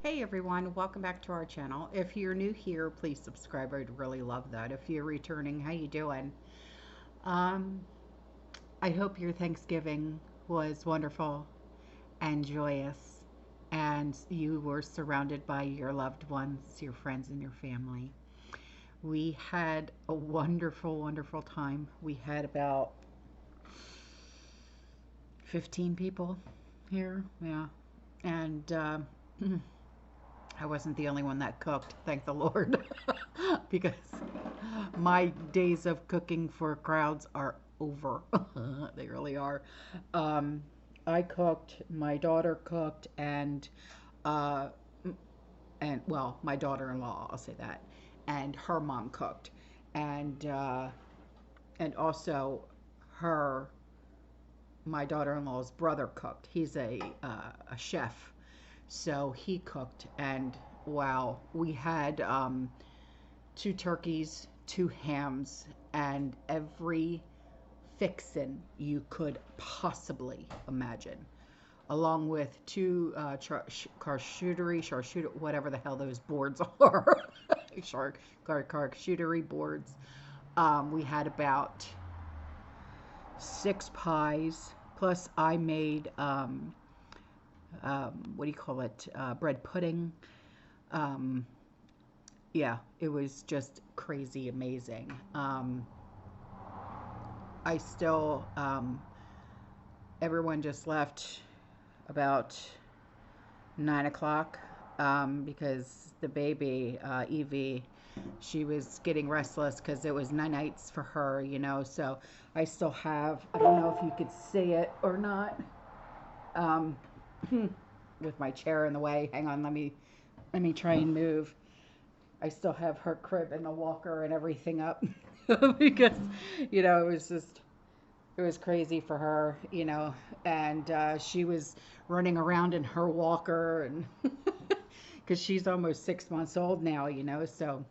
Hey everyone, welcome back to our channel. If you're new here, please subscribe. I'd really love that. If you're returning, how you doing? Um, I hope your Thanksgiving was wonderful and joyous and you were surrounded by your loved ones, your friends and your family. We had a wonderful, wonderful time. We had about 15 people here, yeah. And I wasn't the only one that cooked, thank the Lord, because my days of cooking for crowds are over. They really are. Um, I cooked, my daughter cooked, uh, and well, my daughter-in-law, I'll say that, and her mom cooked, and uh, and also her my daughter-in-law's brother cooked. He's a chef, so he cooked, and wow, we had two turkeys, two hams, and every fixin' you could possibly imagine, along with two charcuterie, whatever the hell those boards are, charcuterie boards. We had about six pies, plus I made what do you call it? Bread pudding. Um, yeah, it was just crazy amazing. I still, everyone just left about 9 o'clock because the baby, Evie, she was getting restless because it was nights for her, you know. So I still have, I don't know if you could see it or not, um, with my chair in the way. Hang on, let me try and move. I still have her crib and the walker and everything up because, it was just, it was crazy for her, and she was running around in her walker and because she's almost 6 months old now, so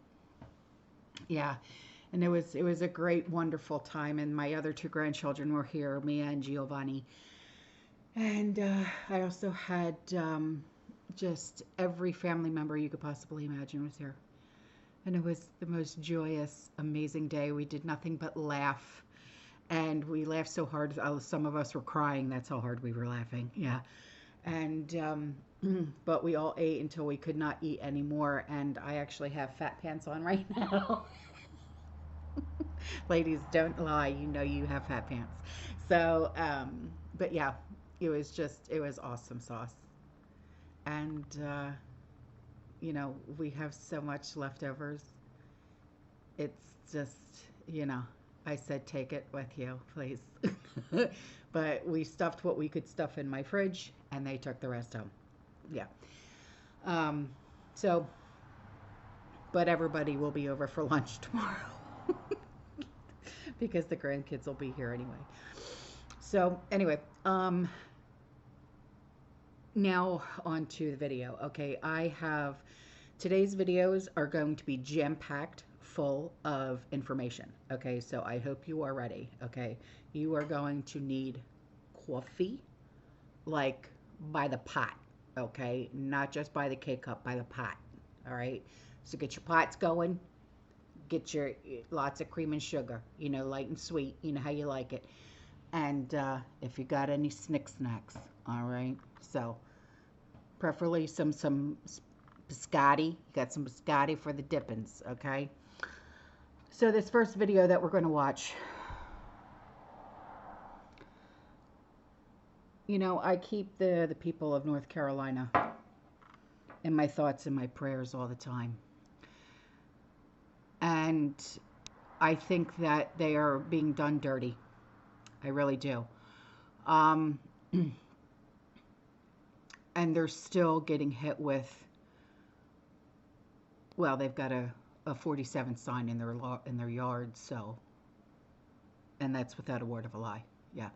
yeah. And it was a great, wonderful time. And my other two grandchildren were here, Mia and Giovanni. And I also had just every family member you could possibly imagine was here. And it was the most joyous, amazing day. We did nothing but laugh. And we laughed so hard, some of us were crying. That's how hard we were laughing. Yeah. And, but we all ate until we could not eat anymore. And I actually have fat pants on right now. Ladies, don't lie. You know you have fat pants. So, but yeah, it was awesome sauce. And, we have so much leftovers. It's just, you know, I said, take it with you, please. But we stuffed what we could stuff in my fridge and they took the rest home. Yeah. Um, so, but everybody will be over for lunch tomorrow because the grandkids will be here anyway. So, anyway, now on to the video. Okay, I have today's videos are going to be jam-packed full of information. Okay, so I hope you are ready. Okay, you are going to need coffee, like by the pot. Okay, not just by the K-cup, by the pot. All right, so get your pots going. Get your lots of cream and sugar, light and sweet, how you like it. And if you got any snacks, all right. So preferably some biscotti. You got some biscotti for the dippins, okay? So this first video that we're going to watch, I keep the people of North Carolina in my thoughts and my prayers all the time. And I think that they are being done dirty. I really do. Um, and they're still getting hit with, well, they've got a 47 sign in their yard, so, and that's without a word of a lie. Yeah.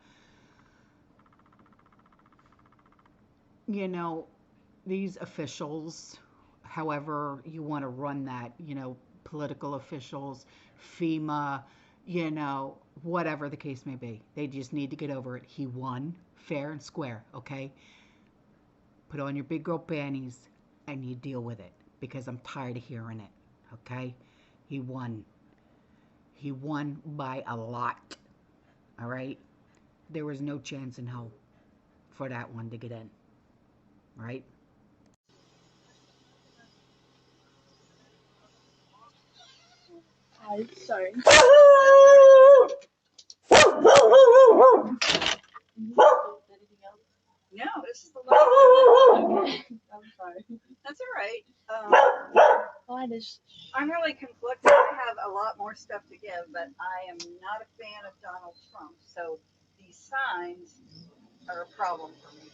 These officials, however you want to run that, political officials, FEMA, whatever the case may be, they just need to get over it. He won fair and square, okay? Put on your big girl panties and you deal with it, because I'm tired of hearing it, okay? He won. He won by a lot, all right? There was no chance in hell for that one to get in, right? I'm sorry. No, this is the last one. Okay. I'm sorry. That's all right. I'm really conflicted. I have a lot more stuff to give, but I am not a fan of Donald Trump. So these signs are a problem for me.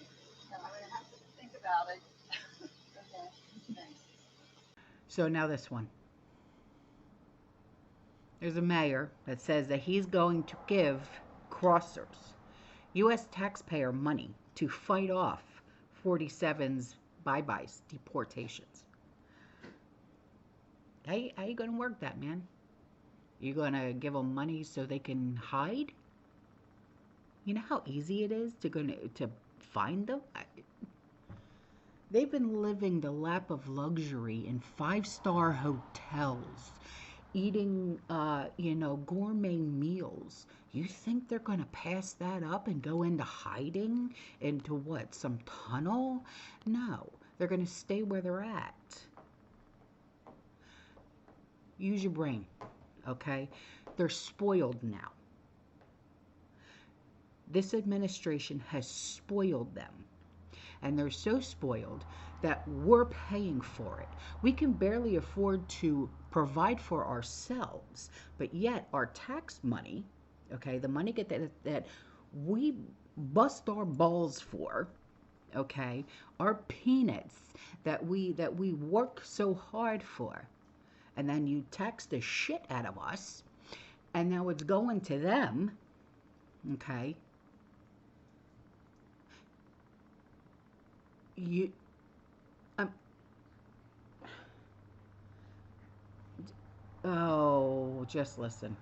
So I'm going to have to think about it. Okay. Thanks. So now this one. There's a mayor that says that he's going to give crossers U.S. taxpayer money to fight off 47's bye-byes, deportations. How you going to work that, man? You going to give them money so they can hide? You know how easy it is to find them? They've been living the lap of luxury in five-star hotels, eating, gourmet meals. You think they're going to pass that up and go into hiding? Into what, some tunnel? No, they're going to stay where they're at. Use your brain, okay? They're spoiled now. This administration has spoiled them. And they're so spoiled that we're paying for it. We can barely afford to provide for ourselves, but yet our tax money, okay, the money that we bust our balls for, okay, our peanuts that we work so hard for, and then you tax the shit out of us, and now it's going to them, okay? Just listen.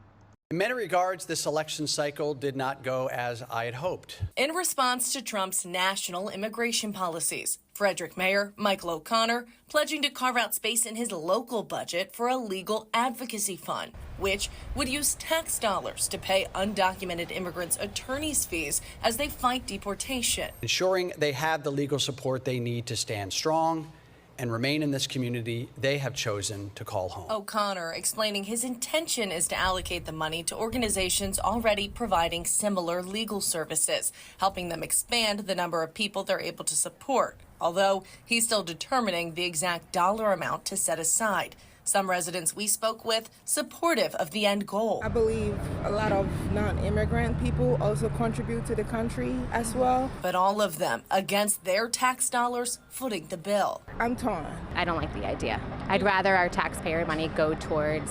In many regards, this election cycle did not go as I had hoped. In response to Trump's national immigration policies, Frederick Mayor Michael O'Connor pledging to carve out space in his local budget for a legal advocacy fund, which would use tax dollars to pay undocumented immigrants attorneys' fees as they fight deportation. Ensuring they have the legal support they need to stand strong and remain in this community they have chosen to call home. O'Connor explaining his intention is to allocate the money to organizations already providing similar legal services, helping them expand the number of people they're able to support, although he's still determining the exact dollar amount to set aside. Some residents we spoke with supportive of the end goal. I believe a lot of non-immigrant people also contribute to the country as well. But all of them against their tax dollars footing the bill. I'm torn. I don't like the idea. I'd rather our taxpayer money go towards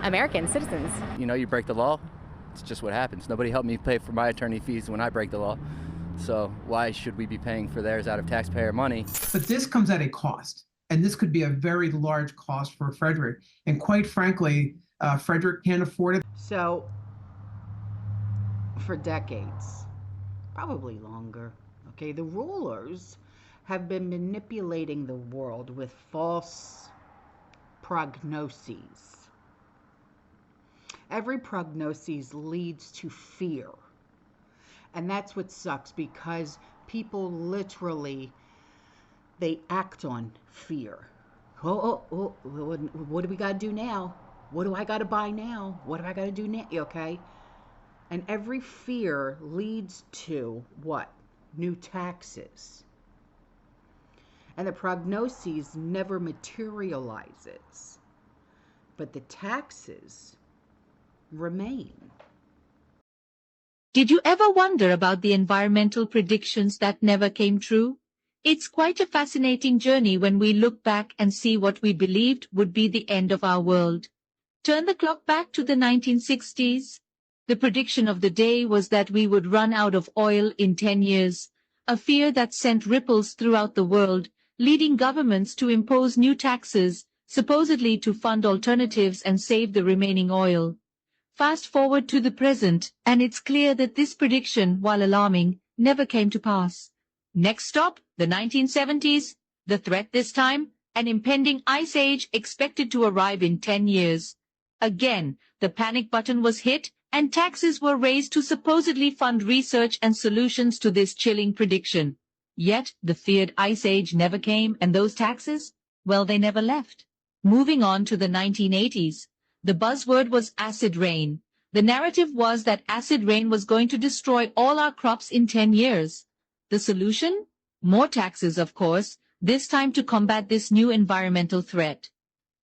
American citizens. You know, you break the law, it's just what happens. Nobody helped me pay for my attorney fees when I break the law. So why should we be paying for theirs out of taxpayer money? But this comes at a cost. And this could be a very large cost for Frederick. And quite frankly, Frederick can't afford it. So, for decades, probably longer, okay, the rulers have been manipulating the world with false prognoses. Every prognosis leads to fear. And that's what sucks, because people literally, they act on fear. What do we got to do now? What do I got to buy now? What do I got to do now? Okay? And every fear leads to what? New taxes. And the prognosis never materializes. But the taxes remain. Did you ever wonder about the environmental predictions that never came true? It's quite a fascinating journey when we look back and see what we believed would be the end of our world. Turn the clock back to the 1960s. The prediction of the day was that we would run out of oil in 10 years, a fear that sent ripples throughout the world, leading governments to impose new taxes, supposedly to fund alternatives and save the remaining oil. Fast forward to the present, and it's clear that this prediction, while alarming, never came to pass. Next stop, the 1970s. The threat this time? An impending ice age expected to arrive in 10 years. Again, the panic button was hit and taxes were raised to supposedly fund research and solutions to this chilling prediction. Yet, the feared ice age never came, and those taxes? Well, they never left. Moving on to the 1980s, the buzzword was acid rain. The narrative was that acid rain was going to destroy all our crops in 10 years. The solution? More taxes, of course, this time to combat this new environmental threat.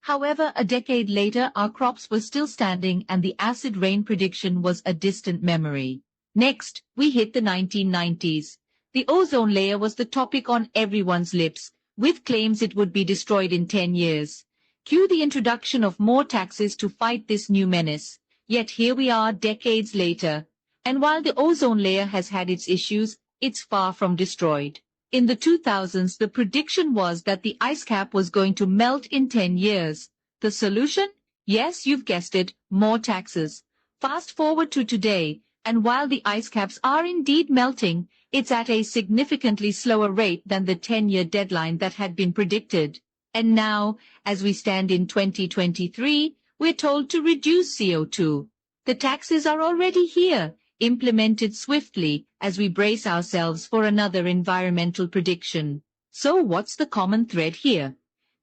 However, a decade later, our crops were still standing and the acid rain prediction was a distant memory. Next, we hit the 1990s. The ozone layer was the topic on everyone's lips, with claims it would be destroyed in 10 years. Cue the introduction of more taxes to fight this new menace. Yet here we are decades later. And while the ozone layer has had its issues, it's far from destroyed. In the 2000s, the prediction was that the ice cap was going to melt in 10 years. The solution? Yes, you've guessed it, more taxes. Fast forward to today, and while the ice caps are indeed melting, it's at a significantly slower rate than the 10-year deadline that had been predicted. And now, as we stand in 2023, we're told to reduce CO2. The taxes are already here, implemented swiftly as we brace ourselves for another environmental prediction. So what's the common thread here?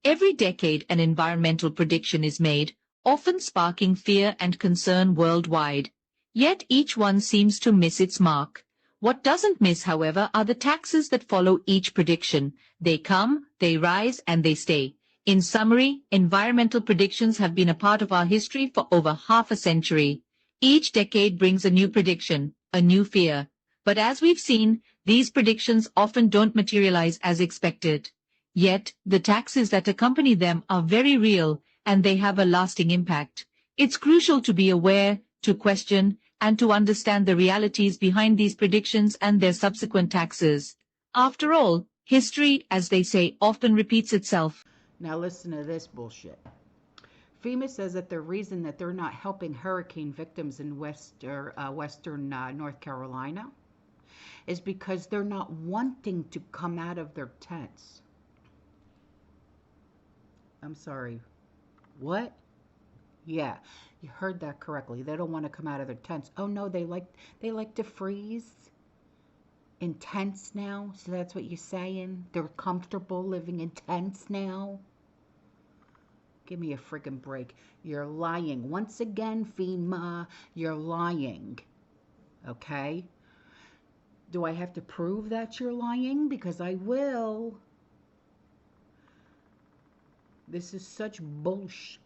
Every decade an environmental prediction is made, often sparking fear and concern worldwide. Yet each one seems to miss its mark. What doesn't miss, however, are the taxes that follow each prediction. They come, they rise, and they stay. In summary, environmental predictions have been a part of our history for over half a century. Each decade brings a new prediction, a new fear. But as we've seen, these predictions often don't materialize as expected. Yet, the taxes that accompany them are very real, and they have a lasting impact. It's crucial to be aware, to question, and to understand the realities behind these predictions and their subsequent taxes. After all, history, as they say, often repeats itself. Now listen to this bullshit. FEMA says that the reason that they're not helping hurricane victims in western North Carolina is because they're not wanting to come out of their tents. I'm sorry. What? Yeah, you heard that correctly. They don't want to come out of their tents. Oh no, they like to freeze in tents now. So that's what you're saying? They're comfortable living in tents now? Give me a freaking break. You're lying. Once again, FEMA, you're lying. Okay? Do I have to prove that you're lying? Because I will. This is such bullshit.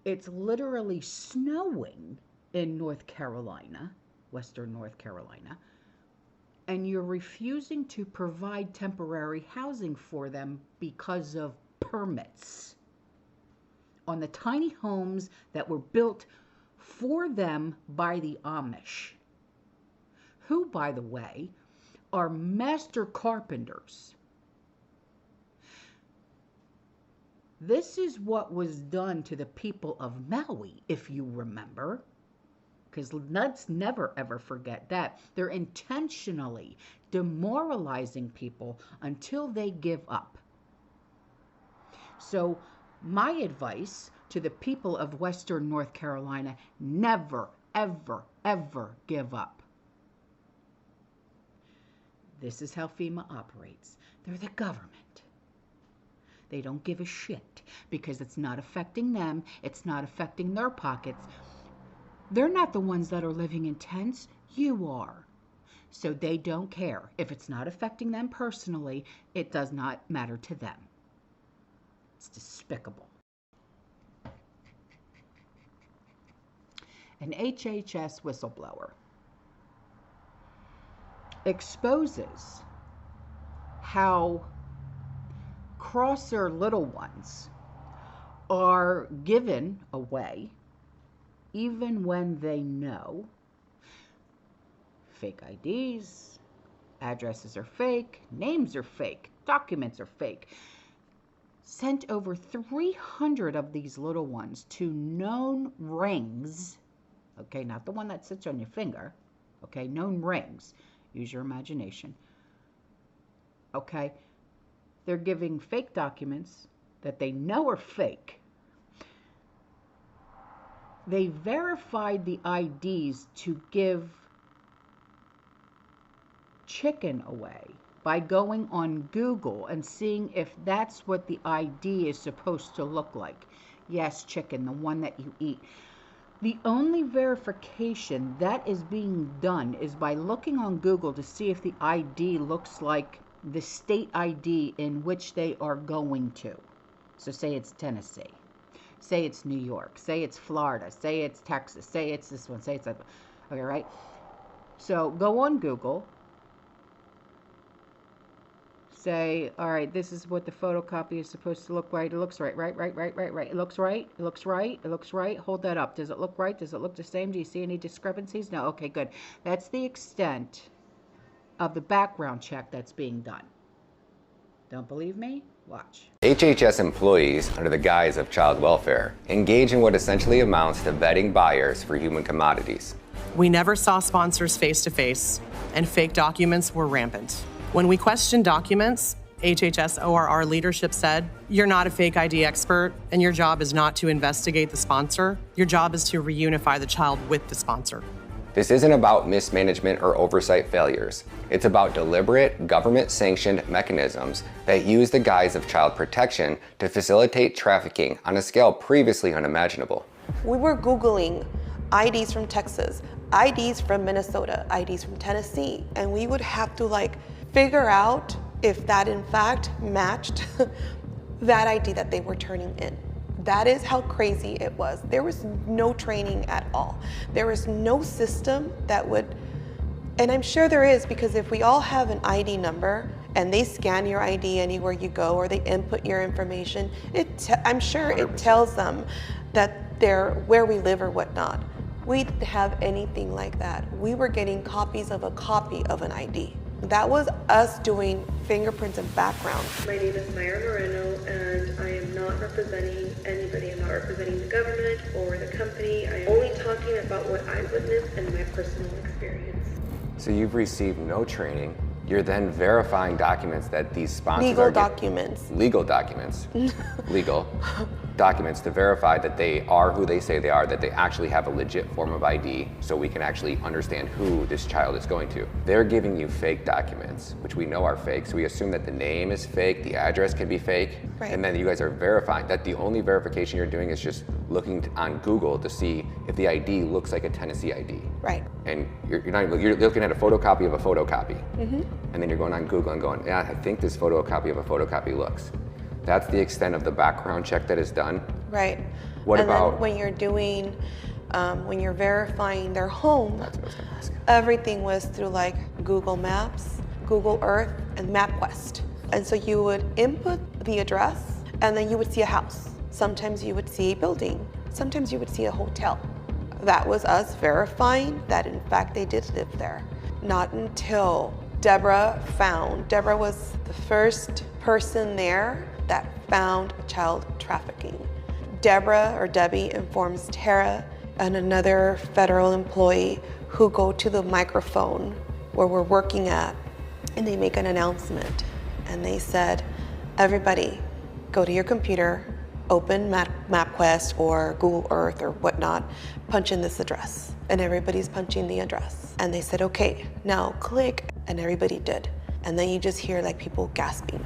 It's literally snowing in North Carolina, western North Carolina, and you're refusing to provide temporary housing for them because of permits on the tiny homes that were built for them by the Amish, who, by the way, are master carpenters. This is what was done to the people of Maui, if you remember, because let's never ever forget that. They're intentionally demoralizing people until they give up. So my advice to the people of western North Carolina, never, ever, ever give up. This is how FEMA operates. They're the government. They don't give a shit because it's not affecting them. It's not affecting their pockets. They're not the ones that are living in tents. You are. So they don't care. If it's not affecting them personally, it does not matter to them. It's despicable. An HHS whistleblower exposes how crosser little ones are given away even when they know fake IDs, addresses are fake, names are fake, documents are fake. Sent over 300 of these little ones to known rings, okay, not the one that sits on your finger, okay, known rings, use your imagination, okay. they're giving fake documents that they know are fake. They verified the IDs to give chicken away by going on Google and seeing if that's what the ID is supposed to look like. Yes, chicken, the one that you eat. The only verification that is being done is by looking on Google to see if the ID looks like the state ID in which they are going to. So say it's Tennessee, say it's New York, say it's Florida, say it's Texas, say it's this one, say it's that one. Okay, right? So go on Google, say, all right, this is what the photocopy is supposed to look like. It looks right. It looks right. Hold that up. Does it look right? Does it look the same? Do you see any discrepancies? No. Okay, good. That's the extent of the background check that's being done. Don't believe me? Watch. HHS employees, under the guise of child welfare, engage in what essentially amounts to vetting buyers for human commodities. We never saw sponsors face to face, and fake documents were rampant. When we questioned documents, HHS ORR leadership said, "You're not a fake ID expert, and your job is not to investigate the sponsor. Your job is to reunify the child with the sponsor." This isn't about mismanagement or oversight failures. It's about deliberate, government-sanctioned mechanisms that use the guise of child protection to facilitate trafficking on a scale previously unimaginable. We were Googling IDs from Texas, IDs from Minnesota, IDs from Tennessee, and we would have to figure out if that in fact matched that ID that they were turning in. That is how crazy it was. There was no training at all. There was no system that would, and I'm sure there is, because if we all have an ID number and they scan your ID anywhere you go or they input your information, I'm sure 100%. It tells them that they're where we live or whatnot. We didn't have anything like that. We were getting copies of a copy of an ID. That was us doing fingerprints and background. My name is Mayra Moreno, and I am not representing anybody. I'm not representing the government or the company. I am only talking about what I witnessed and my personal experience. So you've received no training. You're then verifying documents that these sponsors legal documents. Legal documents. Legal documents to verify that they are who they say they are, that they actually have a legit form of ID, so we can actually understand who this child is going to. They're giving you fake documents, which we know are fake, so we assume that the name is fake, the address can be fake, right. And then you guys are verifying that the only verification you're doing is just looking on Google to see if the ID looks like a Tennessee ID. Right. And you're looking at a photocopy of a photocopy. Mm-hmm. And then you're going on Google and going, yeah, I think this photocopy of a photocopy looks. That's the extent of the background check that is done. Right. What and about then when you're doing, when you're verifying their home, that's what I was gonna ask. Everything was through Google Maps, Google Earth, and MapQuest. And so you would input the address, and then you would see a house. Sometimes you would see a building. Sometimes you would see a hotel. That was us verifying that in fact they did live there. Not until Deborah was the first person there that found child trafficking. Deborah, or Debbie, informs Tara and another federal employee who go to the microphone where we're working at, and they make an announcement. And they said, everybody, go to your computer, open MapQuest or Google Earth or whatnot, punch in this address. And everybody's punching the address. And they said, okay, now click, and everybody did. And then you just hear people gasping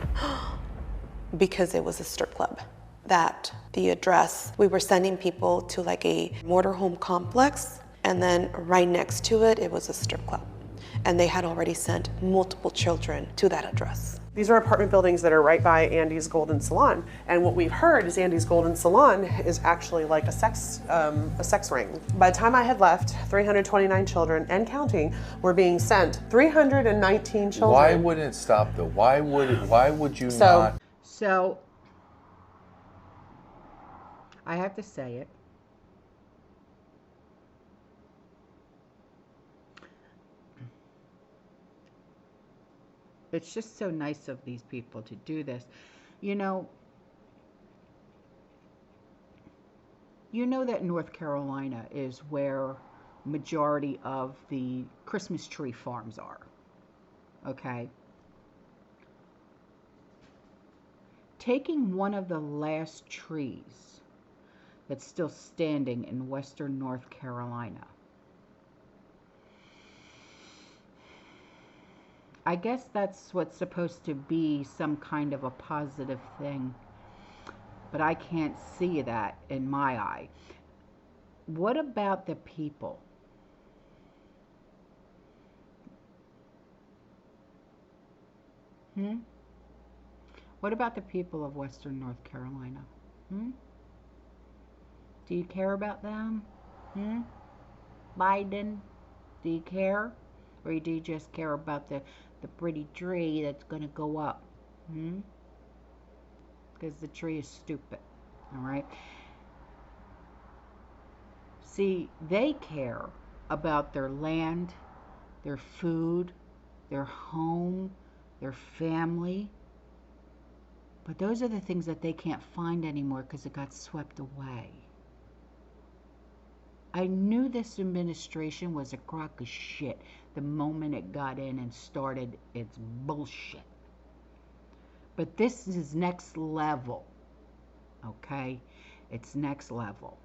because it was a strip club. That the address, we were sending people to a motorhome complex, and then right next to it, it was a strip club. And they had already sent multiple children to that address. These are apartment buildings that are right by Andy's Golden Salon. And what we've heard is Andy's Golden Salon is actually like a sex ring. By the time I had left, 329 children and counting were being sent. 319 children. Why wouldn't it stop though? Why would you not? So, I have to say it. It's just so nice of these people to do this. You know that North Carolina is where majority of the Christmas tree farms are. Okay? taking one of the last trees that's still standing in western North Carolina. I guess that's what's supposed to be some kind of a positive thing, but I can't see that in my eye. What about the people? What about the people of western North Carolina? Do you care about them? Biden, do you care? Or do you just care about the pretty tree that's going to go up? Because the tree is stupid. All right? See, they care about their land, their food, their home, their family. But those are the things that they can't find anymore because it got swept away. I knew this administration was a crock of shit the moment it got in and started its bullshit. But this is next level, okay? It's next level.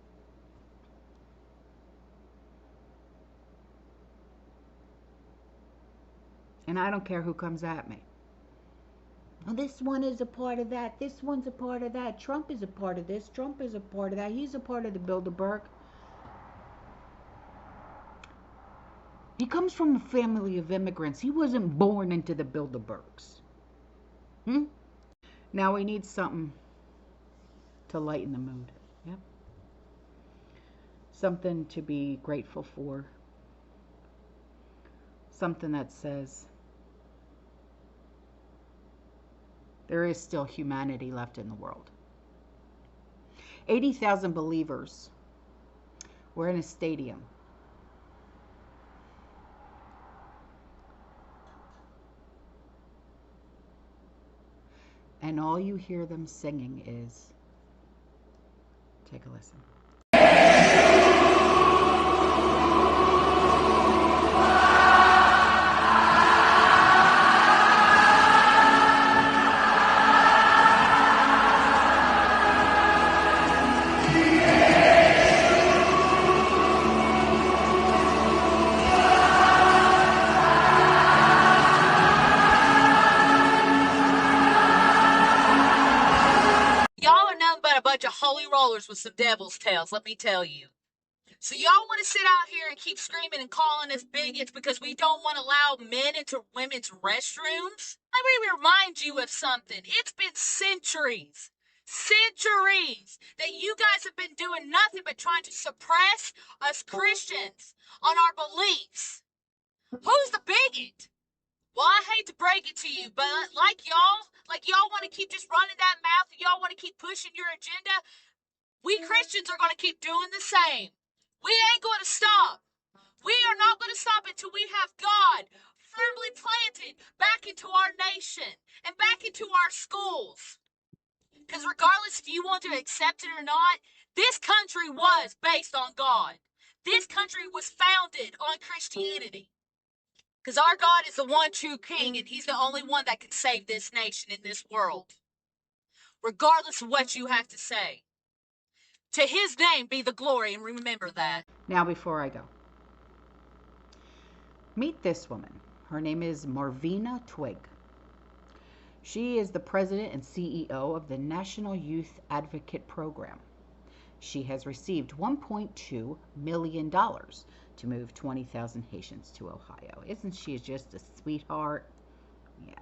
And I don't care who comes at me. Oh, this one is a part of that. This one's a part of that. Trump is a part of this. Trump is a part of that. He's a part of the Bilderberg. He comes from a family of immigrants. He wasn't born into the Bilderbergs. Now we need something to lighten the mood. Yep. Something to be grateful for. Something that says there is still humanity left in the world. 80,000 believers were in a stadium. And all you hear them singing is, take a listen. Of holy rollers with some devil's tails, let me tell you. So y'all want to sit out here and keep screaming and calling us bigots because we don't want to allow men into women's restrooms? Let me remind you of something. It's been centuries that you guys have been doing nothing but trying to suppress us Christians on our beliefs. Who's the bigot? Well, I hate to break it to you, but like y'all want to keep just running that mouth, and y'all want to keep pushing your agenda, we Christians are going to keep doing the same. We ain't going to stop. We are not going to stop until we have God firmly planted back into our nation and back into our schools. Because regardless if you want to accept it or not, this country was based on God. This country was founded on Christianity. Because our God is the one true king, and he's the only one that can save this nation in this world. Regardless of what you have to say. To his name be the glory, and remember that. Now before I go, meet this woman. Her name is Marvina Twigg. She is the president and CEO of the National Youth Advocate Program. She has received $1.2 million to move 20,000 Haitians to Ohio. Isn't she just a sweetheart? Yeah.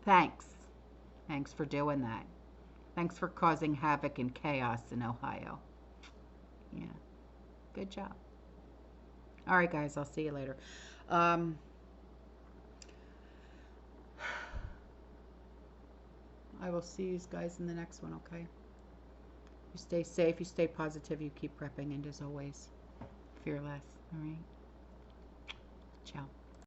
Thanks for doing that. Thanks for causing havoc and chaos in Ohio. Yeah. Good job. All right, guys. I'll see you later. I will see you guys in the next one, okay? You stay safe, you stay positive, you keep prepping, and as always, fearless. All right? Ciao.